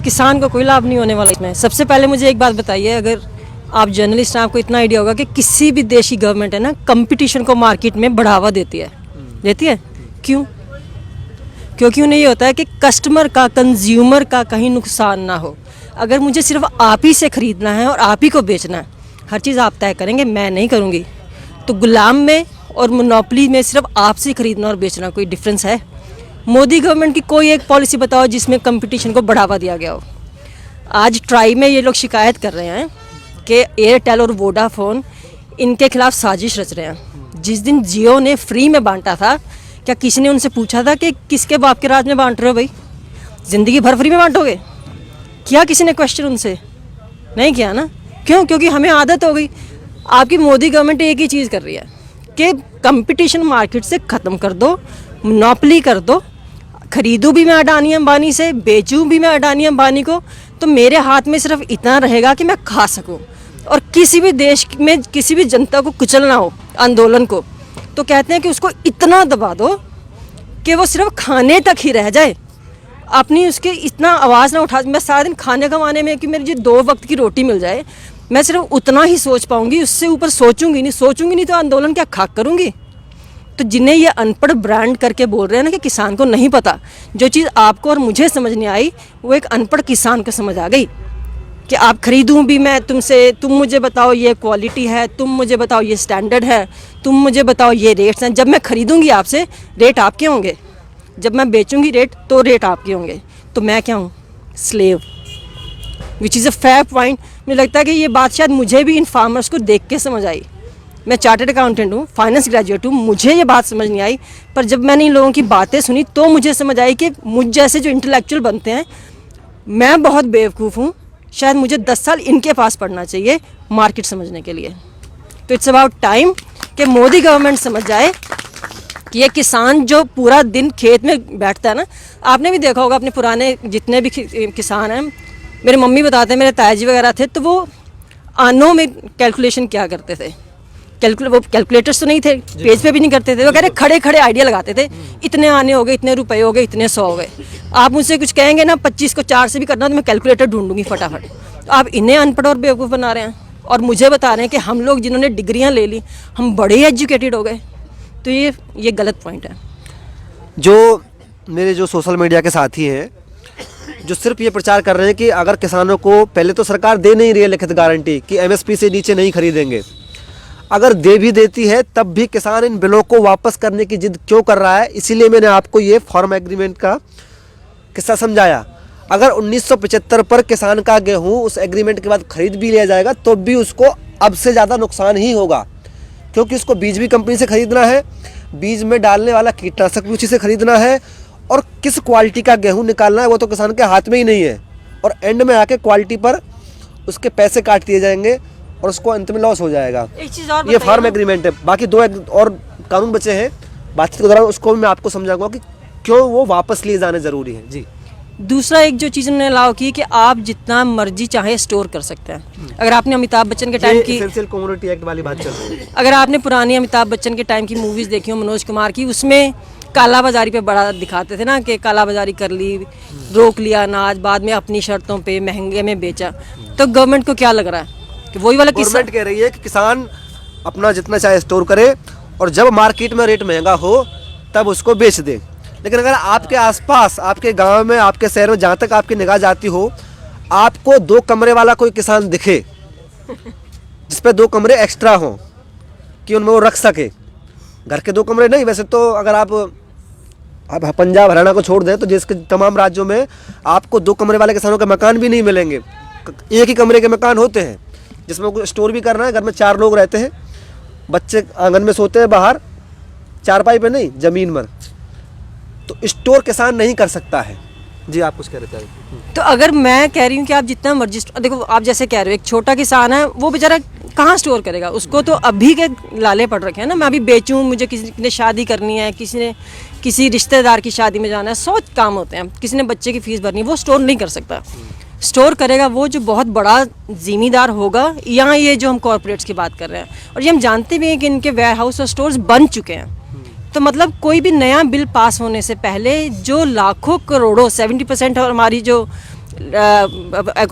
किसान को कोई लाभ नहीं होने वाला इसमें। सबसे पहले मुझे एक बात बताइए, अगर आप जर्नलिस्ट हैं आपको इतना आइडिया होगा कि किसी भी देश की गवर्नमेंट है ना कंपटीशन को मार्केट में बढ़ावा देती है, क्यों? क्योंकि उन्हें ये होता है कि कस्टमर का, कंज्यूमर का कहीं नुकसान ना हो। अगर मुझे सिर्फ आप ही से ख़रीदना है और आप ही को बेचना है, हर चीज़ आप तय करेंगे, मैं नहीं करूँगी, तो गुलाम में और मोनोपोली में सिर्फ आपसे खरीदना और बेचना कोई डिफरेंस है? मोदी गवर्नमेंट की कोई एक पॉलिसी बताओ जिसमें कंपटीशन को बढ़ावा दिया गया हो। आज ट्राई में ये लोग शिकायत कर रहे हैं कि एयरटेल और वोडाफोन इनके खिलाफ साजिश रच रहे हैं। जिस दिन जियो ने फ्री में बांटा था, क्या किसी ने उनसे पूछा था कि किसके बाप के राज में बांट रहे हो भाई, ज़िंदगी भर फ्री में बांटोगे? किया किसी ने क्वेश्चन उनसे? नहीं किया ना। क्यों? क्योंकि हमें आदत हो गई। आपकी मोदी गवर्नमेंट एक ही चीज़ कर रही है कि कंपटीशन मार्केट से ख़त्म कर दो, मोनोपोली कर दो, खरीदूँ भी मैं अडानी अंबानी से, बेचूँ भी मैं अडानी अंबानी को, तो मेरे हाथ में सिर्फ इतना रहेगा कि मैं खा सकूँ। और किसी भी देश में किसी भी जनता को कुचलना हो, आंदोलन को, तो कहते हैं कि उसको इतना दबा दो कि वो सिर्फ खाने तक ही रह जाए, अपनी उसके इतना आवाज़ ना उठा। मैं सारा दिन खाने कमाने में कि मेरी जो 2 वक्त की रोटी मिल जाए, मैं सिर्फ उतना ही सोच पाऊँगी, उससे ऊपर सोचूंगी नहीं तो आंदोलन क्या खाक करूँगी। तो जिन्हें ये अनपढ़ ब्रांड करके बोल रहे हैं ना कि किसान को नहीं पता, जो चीज़ आपको और मुझे समझ नहीं आई वो एक अनपढ़ किसान को समझ आ गई कि आप खरीदूं भी मैं तुमसे, तुम मुझे बताओ ये क्वालिटी है, तुम मुझे बताओ ये स्टैंडर्ड है, तुम मुझे बताओ ये रेट्स हैं। जब मैं खरीदूंगी आपसे, रेट आपके होंगे, जब मैं बेचूंगी तो रेट आपके होंगे। तो मैं क्या हूँ? Slave. Which is a fair point. मुझे लगता है कि ये बात शायद मुझे भी इन फार्मर्स को देख के समझ आई। मैं चार्टर्ड अकाउंटेंट हूँ, फाइनेंस ग्रेजुएट हूँ, मुझे ये बात समझ नहीं आई, पर जब मैंने इन लोगों की बातें सुनी तो मुझे समझ आई कि मुझ जैसे जो इंटेलेक्चुअल बनते हैं, मैं बहुत बेवकूफ़ हूँ। शायद मुझे 10 साल इनके पास पढ़ना चाहिए मार्केट समझने के लिए। तो इट्स अबाउट टाइम कि मोदी गवर्नमेंट समझ जाए कि ये किसान जो पूरा दिन खेत में बैठता है ना, आपने भी देखा होगा अपने पुराने जितने भी किसान हैं, मेरे मम्मी बताते हैं, मेरे तायाजी वगैरह थे, तो वो आनों में कैलकुलेशन क्या करते थे। वो कैलकुलेटर्स तो नहीं थे, पेज पे भी नहीं करते थे, वो कह रहे खड़े खड़े आइडिया लगाते थे, इतने आने हो गए, इतने रुपए हो गए, इतने 100 हो गए। आप मुझसे कुछ कहेंगे ना 25 को 4 से भी करना, तो मैं कैलकुलेटर ढूंढूंगी फटाफट। तो आप इन्हें अनपढ़ और बेवकूफ़ बना रहे हैं और मुझे बता रहे हैं कि हम लोग जिन्होंने डिग्रियां ले ली हम बड़े एजुकेटेड हो गए। तो ये गलत पॉइंट है। जो मेरे जो सोशल मीडिया के साथी हैं जो सिर्फ ये प्रचार कर रहे हैं कि अगर किसानों को, पहले तो सरकार दे नहीं रही है लिखित गारंटी कि एमएसपी से नीचे नहीं खरीदेंगे, अगर दे भी देती है तब भी किसान इन बिलों को वापस करने की जिद क्यों कर रहा है। इसीलिए मैंने आपको ये फार्म एग्रीमेंट का किस्सा समझाया। अगर 1975 पर किसान का गेहूं उस एग्रीमेंट के बाद खरीद भी लिया जाएगा तो भी उसको अब से ज़्यादा नुकसान ही होगा, क्योंकि उसको बीज भी कंपनी से खरीदना है, बीज में डालने वाला कीटनाशक भी उसी से खरीदना है, और किस क्वालिटी का गेहूँ निकालना है वो तो किसान के हाथ में ही नहीं है। और एंड में आके क्वालिटी पर उसके पैसे काट दिए जाएंगे और उसको अंत में लॉस हो जाएगा। एक चीज़ और ये फार्म एग्रीमेंट है। बाकी 2 और कानून बचे हैं, बातचीत के दौरान उसको भी मैं आपको समझाऊंगा कि क्यों वो वापस लिए जाने ज़रूरी है। जी, दूसरा एक जो चीज़ उन्होंने अलाउ की कि आप जितना मर्जी चाहे स्टोर कर सकते हैं। अगर आपने अमिताभ बच्चन के टाइम की एसेंशियल कमोडिटी एक्ट वाली बात चल रही है, अगर आपने पुरानी अमिताभ बच्चन के टाइम की मूवीज़ देखी हो, मनोज कुमार की, उसमें काला बाजारी पे बड़ा दिखाते थे ना कि काला बाजारी कर ली, रोक लिया अनाज, बाद में अपनी शर्तों पे महंगे में बेचा। तो गवर्नमेंट को क्या लग रहा है कि वही वाला गवर्नमेंट कह रही है कि किसान अपना जितना चाहे स्टोर करे और जब मार्केट में रेट महंगा हो तब उसको बेच दे। लेकिन अगर आपके आसपास, आपके गांव में, आपके शहर में, जहाँ तक आपकी निगाह जाती हो, आपको 2 कमरे वाला कोई किसान दिखे जिस पे 2 कमरे एक्स्ट्रा हों कि उनमें वो रख सके, घर के 2 कमरे नहीं, वैसे तो अगर आप पंजाब हरियाणा को छोड़ दें तो जिसके तमाम राज्यों में आपको 2 कमरे वाले किसानों के मकान भी नहीं मिलेंगे। एक ही कमरे के मकान होते हैं जिसमें कोई स्टोर भी करना है। घर में 4 लोग रहते हैं, बच्चे आंगन में सोते हैं, बाहर चारपाई पे नहीं, ज़मीन पर। तो स्टोर किसान नहीं कर सकता है। जी, आप कुछ कह रहे थे। तो अगर मैं कह रही हूँ कि आप जितना मर्जी, देखो आप जैसे कह रहे हो एक छोटा किसान है, वो बेचारा कहाँ स्टोर करेगा, उसको तो अभी के लाले पड़ रखे हैं ना, मैं अभी बेचूँ, मुझे किसी ने शादी करनी है, किसी ने किसी रिश्तेदार की शादी में जाना है, 100 काम होते हैं, किसी ने बच्चे की फीस भरनी है, वो स्टोर नहीं कर सकता। स्टोर करेगा वो जो बहुत बड़ा ज़िम्मेदार होगा, या ये जो हम कॉर्पोरेट्स की बात कर रहे हैं। और ये हम जानते भी हैं कि इनके वेयर हाउस और स्टोर्स बन चुके हैं। तो मतलब कोई भी नया बिल पास होने से पहले जो लाखों करोड़ों 70% और हमारी जो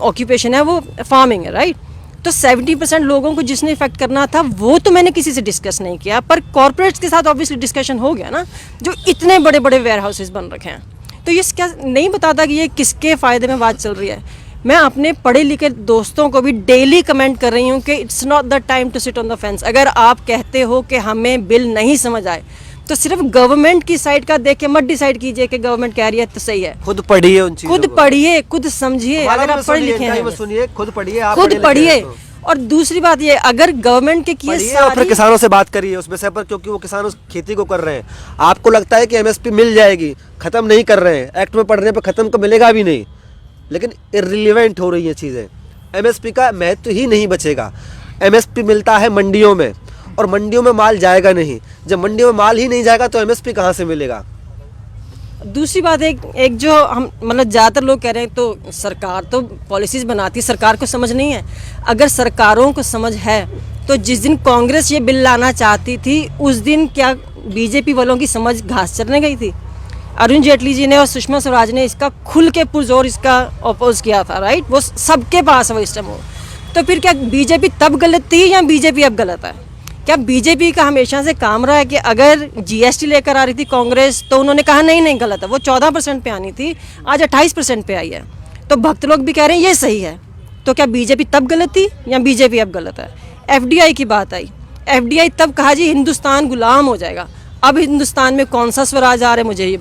ऑक्यूपेशन है वो फार्मिंग है, राइट। तो 70% लोगों को जिसने इफेक्ट करना था वो तो मैंने किसी से डिस्कस नहीं किया, पर कॉर्पोरेट्स के साथ ऑब्वियसली डिस्कशन हो गया ना, जो इतने बड़े बड़े वेयर हाउसेज बन रखे हैं। तो ये क्या नहीं बताता कि ये किसके फ़ायदे में बात चल रही है। मैं अपने पढ़े लिखे दोस्तों को भी डेली कमेंट कर रही हूँ कि it's not the time to sit on the fence. अगर आप कहते हो कि हमें बिल नहीं समझ आए तो सिर्फ गवर्नमेंट की साइड का देख के मत डिसाइड कीजिए कि गवर्नमेंट कह रही है तो सही है। खुद पढ़िए उन चीजों खुद को। पढ़िए, खुद समझिए। अगर आप पढ़े लिखे हैं, सुनिए, खुद पढ़िए, आप खुद पढ़े लिखे पढ़िए। हैं तो। और दूसरी बात ये, अगर गवर्नमेंट के किए पढ़िए और फिर सारी किसानों से बात करिए उस विषय पर, क्योंकि वो किसान उस खेती को कर रहे हैं। आपको लगता है कि एमएसपी मिल जाएगी, खत्म नहीं कर रहे हैं, एक्ट में पढ़ने पर खत्म तो मिलेगा भी नहीं, लेकिन इर्रिलेवेंट हो रही हैं चीज़ें। एमएसपी का महत्व ही नहीं बचेगा। एमएसपी मिलता है मंडियों में, और मंडियों में माल जाएगा नहीं। जब मंडियों में माल ही नहीं जाएगा तो एमएसपी कहाँ से मिलेगा। दूसरी बात एक जो हम मतलब ज़्यादातर लोग कह रहे हैं तो सरकार तो पॉलिसीज बनाती है, सरकार को समझ नहीं है। अगर सरकारों को समझ है तो जिस दिन कांग्रेस ये बिल लाना चाहती थी उस दिन क्या बीजेपी वालों की समझ घास चरने गई थी? अरुण जेटली जी ने और सुषमा स्वराज ने इसका खुल के पुरजोर इसका अपोज किया था, राइट। वो सबके पास है वो इस टाइम। तो फिर क्या बीजेपी तब गलत थी या बीजेपी अब गलत है? क्या बीजेपी का हमेशा से काम रहा है कि अगर जीएसटी लेकर आ रही थी कांग्रेस तो उन्होंने कहा नहीं नहीं गलत है, वो 14% पे आनी थी, आज 28% पे आई है। तो भक्त लोग भी कह रहे हैं ये सही है। तो क्या बीजेपी तब गलत थी या बीजेपी अब गलत है? एफडीआई की बात आई, एफडीआई तब कहा जी हिंदुस्तान गुलाम हो जाएगा। अब हिंदुस्तान में कौन सा स्वराज आ रहा है मुझे ये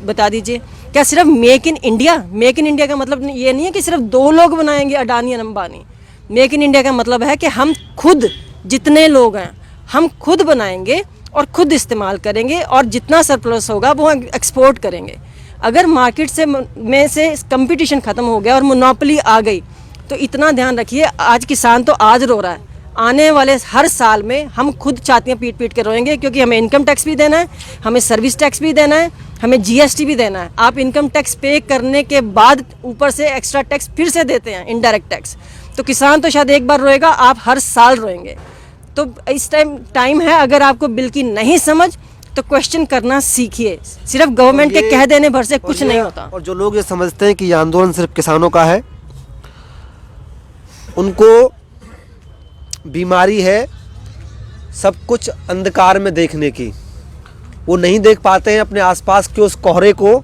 बता दीजिए। क्या सिर्फ make in India? Make in India का मतलब ये नहीं है कि सिर्फ 2 लोग बनाएंगे, अडानी और अंबानी। मेक इन इंडिया का मतलब है कि हम खुद जितने लोग हैं हम खुद बनाएंगे और खुद इस्तेमाल करेंगे, और जितना सरप्लस होगा वो एक्सपोर्ट करेंगे। अगर मार्केट से में से कंपटीशन ख़त्म हो गया और मोनोपोली आ गई तो इतना ध्यान रखिए, आज किसान तो आज रो रहा है, आने वाले हर साल में हम खुद छातियाँ पीट पीट के रोएंगे, क्योंकि हमें इनकम टैक्स भी देना है, हमें सर्विस टैक्स भी देना है, हमें जीएसटी भी देना है। आप इनकम टैक्स पे करने के बाद ऊपर से एक्स्ट्रा टैक्स फिर से देते हैं, इनडायरेक्ट टैक्स। तो किसान तो शायद एक बार रोएगा, आप हर साल रोएंगे। तो इस टाइम है, अगर आपको बिल की नहीं समझ तो क्वेश्चन करना सीखिए। सिर्फ गवर्नमेंट के कह देने भर से कुछ नहीं होता। और जो लोग ये समझते हैं कि ये आंदोलन सिर्फ किसानों का है, उनको बीमारी है सब कुछ अंधकार में देखने की। वो नहीं देख पाते हैं अपने आसपास के उस कोहरे को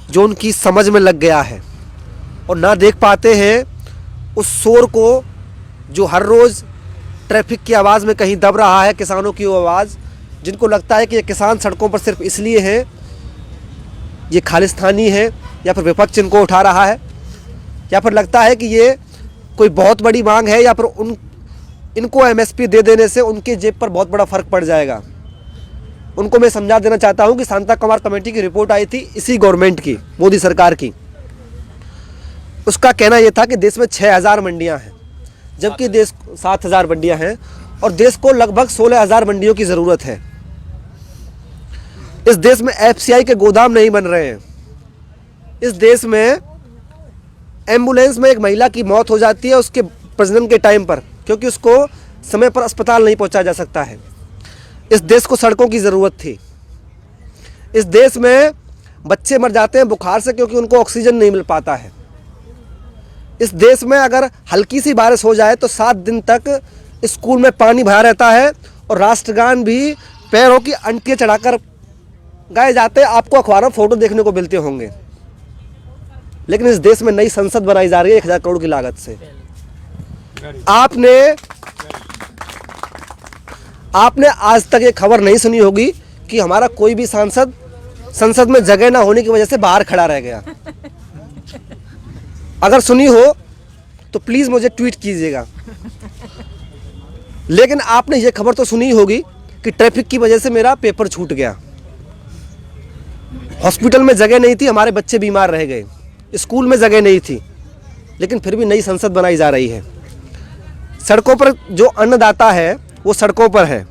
जो उनकी समझ में लग गया है, और ना देख पाते हैं उस शोर को जो हर रोज़ ट्रैफिक की आवाज़ में कहीं दब रहा है, किसानों की वो आवाज़। जिनको लगता है कि ये किसान सड़कों पर सिर्फ इसलिए हैं, ये खालिस्तानी है, या फिर विपक्ष इनको उठा रहा है, या फिर लगता है कि ये कोई बहुत बड़ी मांग है, या फिर इनको एमएसपी दे देने से उनके जेब पर बहुत बड़ा फ़र्क पड़ जाएगा। उनको मैं समझा देना चाहता हूँ कि शांता कुमार कमेटी की रिपोर्ट आई थी इसी गवर्नमेंट की, मोदी सरकार की। उसका कहना यह था कि देश में 6000 मंडियाँ हैं, जबकि देश 7000 मंडियाँ हैं, और देश को लगभग 16000 मंडियों की ज़रूरत है। इस देश में एफसीआई के गोदाम नहीं बन रहे हैं। इस देश में एम्बुलेंस में एक महिला की मौत हो जाती है उसके प्रजनन के टाइम पर, क्योंकि उसको समय पर अस्पताल नहीं पहुंचाया जा सकता है। इस देश को सड़कों की ज़रूरत थी। इस देश में बच्चे मर जाते हैं बुखार से क्योंकि उनको ऑक्सीजन नहीं मिल पाता है। इस देश में अगर हल्की सी बारिश हो जाए तो 7 दिन तक स्कूल में पानी भरा रहता है, और राष्ट्रगान भी पैरों की अंटियाँ चढ़ाकर गाए जाते हैं। आपको अखबारों में फोटो देखने को मिलते होंगे। लेकिन इस देश में नई संसद बनाई जा रही है 1000 करोड़ की लागत से। आपने आज तक ये खबर नहीं सुनी होगी कि हमारा कोई भी सांसद संसद में जगह ना होने की वजह से बाहर खड़ा रह गया। अगर सुनी हो तो प्लीज़ मुझे ट्वीट कीजिएगा। लेकिन आपने ये खबर तो सुनी होगी कि ट्रैफिक की वजह से मेरा पेपर छूट गया, हॉस्पिटल में जगह नहीं थी, हमारे बच्चे बीमार रह गए, स्कूल में जगह नहीं थी, लेकिन फिर भी नई संसद बनाई जा रही है। सड़कों पर जो अन्नदाता है वो सड़कों पर है,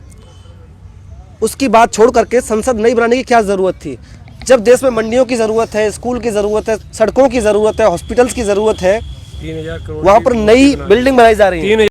उसकी बात छोड़ करके संसद नई बनाने की क्या ज़रूरत थी? जब देश में मंडियों की ज़रूरत है, स्कूल की ज़रूरत है, सड़कों की ज़रूरत है, हॉस्पिटल्स की ज़रूरत है, 3000 करोड़ वहाँ पर नई बिल्डिंग बनाई जा रही है।